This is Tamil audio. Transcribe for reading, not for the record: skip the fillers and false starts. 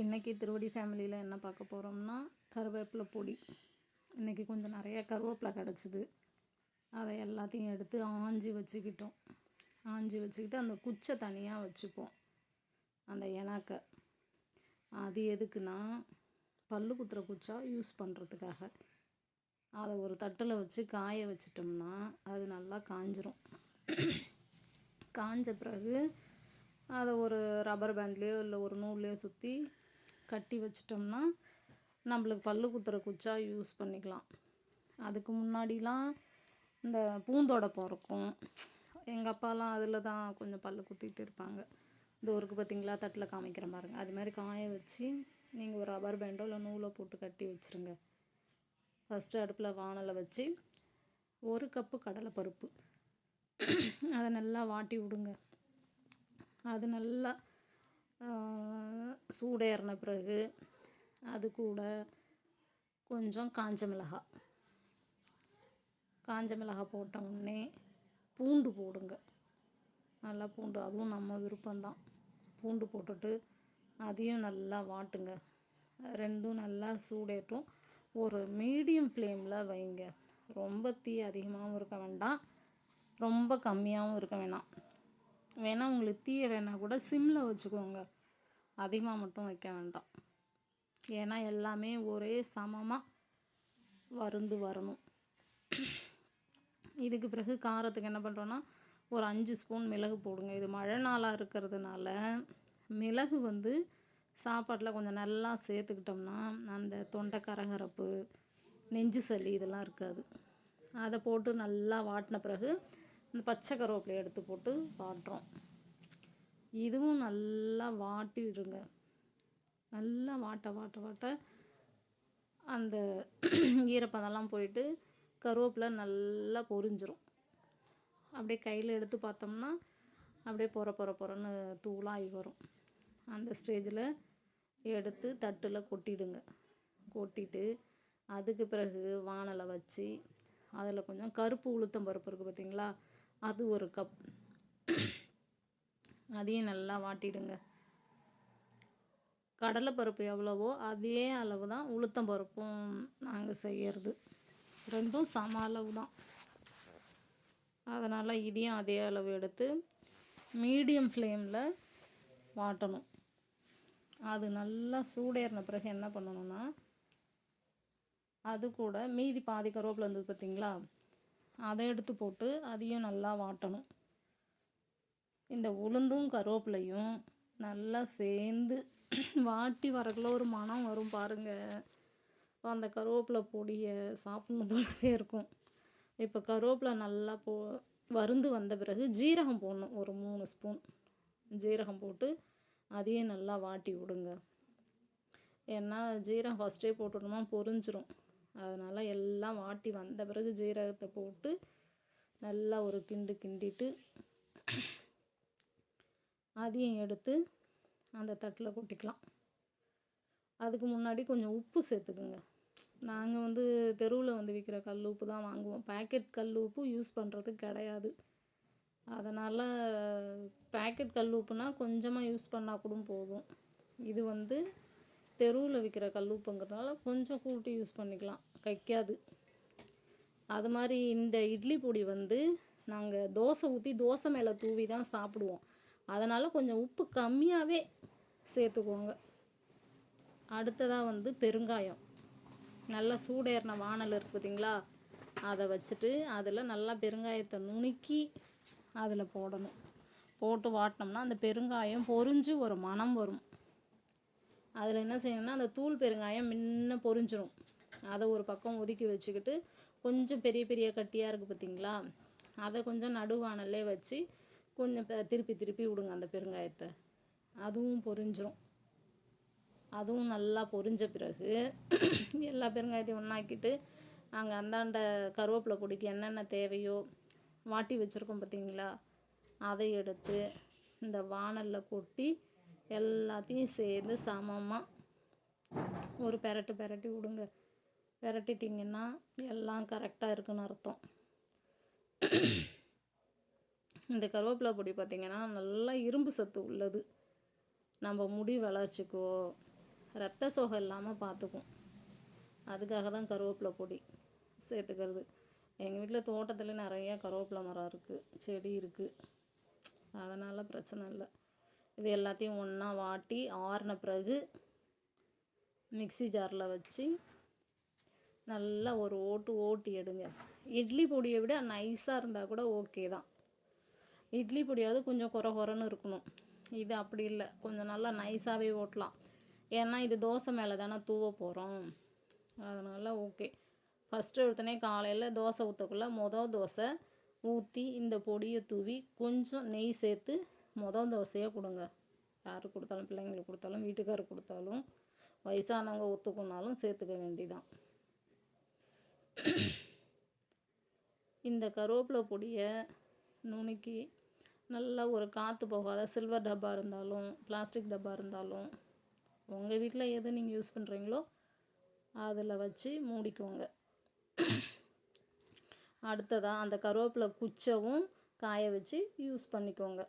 இன்றைக்கி திருவடி ஃபேமிலியில் என்ன பார்க்க போகிறோம்னா கருவேப்பிலை பொடி. இன்றைக்கி கொஞ்சம் நிறைய கருவேப்பிலை கிடச்சிது. அதை எல்லாத்தையும் எடுத்து ஆஞ்சி வச்சுக்கிட்டு அந்த குச்சை தனியாக வச்சுப்போம். அந்த இனாக்கை அது எதுக்குன்னா பல்லு குத்துற குச்சா யூஸ் பண்ணுறதுக்காக. அதை ஒரு தட்டில் வச்சு காய வச்சிட்டோம்னா அது நல்லா காஞ்சிரும். காஞ்ச பிறகு அதை ஒரு ரப்பர் பேண்ட்லேயோ இல்லை ஒரு நூல்லையோ சுற்றி கட்டி வச்சிட்டோம்னா நம்மளுக்கு பல்லு குத்துற குச்சா யூஸ் பண்ணிக்கலாம். அதுக்கு முன்னாடிலாம் இந்த பூந்தோடை பிறக்கும். எங்கள் அப்பாலாம் அதில் தான் கொஞ்சம் பல்லு குத்திட்டு இருப்பாங்க. இந்த ஊருக்கு பார்த்திங்களா தட்டில் காமிக்கிற பாருங்க. அது மாதிரி காய வச்சு நீங்கள் ஒரு ரப்பர் பேண்டோ இல்லை நூலை போட்டு கட்டி வச்சுருங்க. ஃபஸ்ட்டு அடுப்பில் வானலை வச்சு 1 கப்பு கடலைப்பருப்பு அதை நல்லா வாட்டி விடுங்க. அது நல்லா சூடேறின பிறகு அது கூட கொஞ்சம் காஞ்ச மிளகாய் போட்ட உடனே பூண்டு போடுங்க. நல்லா பூண்டு, அதுவும் நம்ம விருப்பம்தான். பூண்டு போட்டுட்டு அதையும் நல்லா வாட்டுங்க. ரெண்டும் நல்லா சூடேற்றும். ஒரு மீடியம் ஃப்ளேமில் வைங்க. ரொம்ப தீ அதிகமாகவும் இருக்க வேண்டாம், ரொம்ப கம்மியாகவும் இருக்க வேணாம். வேணால் உங்களுக்கு தீய வேணால் கூட சிம்மில் வச்சுக்கோங்க, அதிகமாக மட்டும் வைக்க வேண்டாம். ஏன்னா எல்லாமே ஒரே சமமாக வறுந்து வரணும். இதுக்கு பிறகு காரத்துக்கு என்ன பண்ணுறோன்னா ஒரு 5 ஸ்பூன் மிளகு போடுங்க. இது மழை நாளாக இருக்கிறதுனால மிளகு சாப்பாட்டில் கொஞ்சம் நல்லா சேர்த்துக்கிட்டோம்னா அந்த தொண்டை கரகரப்பு, நெஞ்சு சளி இதெல்லாம் இருக்காது. அதை போட்டு நல்லா வாட்டின பிறகு இந்த பச்சை கருவேப்பிலையை எடுத்து போட்டு வாட்டுறோம். இதுவும் நல்லா வாட்டி விடுங்க. நல்லா வாட்ட அந்த ஈரப்பதெல்லாம் போயிட்டு கருவேப்பிலை நல்லா பொரிஞ்சிரும். அப்படியே கையில் எடுத்து பார்த்தோம்னா அப்படியே பொறன்னு தூளாகி வரும். அந்த ஸ்டேஜில் எடுத்து தட்டில் கொட்டிடுங்க. கொட்டிட்டு அதுக்கு பிறகு வானலை வச்சு அதில் கொஞ்சம் கருப்பு உளுத்தம் பருப்பு இருக்குது பார்த்திங்களா, அது 1 கப், அதையும் நல்லா வாட்டிடுங்க. கடலைப்பருப்பு எவ்வளவோ அதே அளவு தான் உளுத்தம் பருப்பும் நாங்கள் செய்கிறது. ரெண்டும் சம அளவு தான். அதனால் இதையும் அதே அளவு எடுத்து மீடியம் ஃப்ளேமில் வாட்டணும். அது நல்லா சூடேறின பிறகு என்ன பண்ணணும்னா அது கூட மீதி பாதி கருவேப்பிலை இருந்தது பார்த்திங்களா, அதை எடுத்து போட்டு அதையும் நல்லா வாட்டணும். இந்த உளுந்தும் கருவேப்பிலையும் நல்லா சேர்ந்து வாட்டி வரக்குள்ள ஒரு மனம் வரும் பாருங்கள். அந்த கருவேப்பிலை பொடியை சாப்பிட்ணும் போலவே இருக்கும். இப்போ கருவேப்பிலை நல்லா வறுந்து வந்த பிறகு ஜீரகம் போடணும். ஒரு 3 ஸ்பூன் ஜீரகம் போட்டு அதையும் நல்லா வாட்டி விடுங்க. ஏன்னா ஜீரகம் ஃபஸ்ட்டே போட்டுட்டோம்னா பொரிஞ்சிரும். அதனால் எல்லாம் வாட்டி வந்த பிறகு ஜீரகத்தை போட்டு நல்லா ஒரு கிண்டிட்டு அதையும் எடுத்து அந்த தட்டில் கொட்டிக்கலாம். அதுக்கு முன்னாடி கொஞ்சம் உப்பு சேர்த்துக்குங்க. நாங்கள் தெருவில் விற்கிற கல் உப்பு தான் வாங்குவோம். பேக்கெட் கல் உப்பு யூஸ் பண்ணுறது கிடையாது. அதனால் பேக்கெட் கல் உப்புனா கொஞ்சமாக யூஸ் பண்ணால் கூட போதும். இது தெருவில் விற்கிற கல் உப்புங்கிறதுனால கொஞ்சம் கூட்டி யூஸ் பண்ணிக்கலாம், கைக்காது. அது மாதிரி இந்த இட்லி பொடி நாங்கள் தோசை ஊற்றி தோசை மேலே தூவி தான் சாப்பிடுவோம். அதனால் கொஞ்சம் உப்பு கம்மியாகவே சேர்த்துக்கோங்க. அடுத்ததாக பெருங்காயம். நல்லா சூடேறின வானல் இருக்குது பார்த்திங்களா, அதை வச்சுட்டு அதில் நல்லா பெருங்காயத்தை நுணுக்கி அதில் போடணும். போட்டு வாட்டினோம்னா அந்த பெருங்காயம் பொரிஞ்சு ஒரு மணம் வரும். அதில் என்ன செய்யணும்னா அந்த தூள் பெருங்காயம் முன்ன பொரிஞ்சிடும். அதை ஒரு பக்கம் ஒதுக்கி வச்சுக்கிட்டு கொஞ்சம் பெரிய பெரிய கட்டியாக இருக்குது பார்த்திங்களா, அதை கொஞ்சம் நடுவானல்லே வச்சு கொஞ்சம் திருப்பி விடுங்க அந்த பெருங்காயத்தை. அதுவும் பொரிஞ்சிரும். அதுவும் நல்லா பொரிஞ்ச பிறகு எல்லா பெருங்காயத்தையும் ஒன்றாக்கிட்டு நாங்கள் அந்தாண்ட கருவேப்பிலை பொடிக்கு என்னென்ன தேவையோ வாட்டி வச்சுருக்கோம் பார்த்திங்களா, அதை எடுத்து இந்த வானலில் கொட்டி எல்லாத்தையும் சேர்ந்து சமமாக ஒரு பெரட்டி விடுங்க. பெரட்டிட்டிங்கன்னா எல்லாம் கரெக்டாக இருக்குன்னு அர்த்தம். இந்த கருவேப்பிலை பொடி பார்த்திங்கன்னா நல்லா இரும்பு சத்து உள்ளது. நம்ம முடி வளர்ச்சிக்கோ ரத்த சோகை இல்லாமல் பார்த்துக்கும். அதுக்காக தான் கருவேப்பிலை பொடி சேர்த்துக்கிறது. எங்கள் வீட்டில் தோட்டத்தில் நிறையா கருவேப்பிலை மரம் இருக்குது, செடி இருக்குது, அதனால் பிரச்சனை இல்லை. இது எல்லாத்தையும் ஒன்றா வாட்டி ஆறின பிறகு மிக்ஸி ஜாரில் வச்சு நல்லா ஒரு ஓட்டி எடுங்க. இட்லி பொடியை விட நைஸாக இருந்தால் கூட ஓகே தான். இட்லி பொடியாவது கொஞ்சம் குறன்னு இருக்கணும், இது அப்படி இல்லை, கொஞ்சம் நல்லா நைஸாகவே ஓட்டலாம். ஏன்னா இது தோசை மேலே தானே தூவ போகிறோம், அதனால் ஓகே. ஃபஸ்ட்டு எடுத்தோடனே காலையில் தோசை ஊற்றக்குள்ள தோசை ஊற்றி இந்த பொடியை தூவி கொஞ்சம் நெய் சேர்த்து தோசையாக கொடுங்க. யாருக்கு கொடுத்தாலும், பிள்ளைங்களுக்கு கொடுத்தாலும், வீட்டுக்காரருக்கு கொடுத்தாலும், வயசானவங்க ஒத்துக்குனாலும் சேர்த்துக்க வேண்டிதான். இந்த கருவேப்பிலை பொடியை நுணுக்கி நல்லா ஒரு காற்று போகாத சில்வர் டப்பா இருந்தாலும் பிளாஸ்டிக் டப்பா இருந்தாலும் உங்கள் வீட்டில் எது நீங்கள் யூஸ் பண்ணுறீங்களோ அதில் வச்சு மூடிக்கோங்க. அடுத்ததாக அந்த கருவேப்பிலை குச்சவும் காய வச்சு யூஸ் பண்ணிக்கோங்க.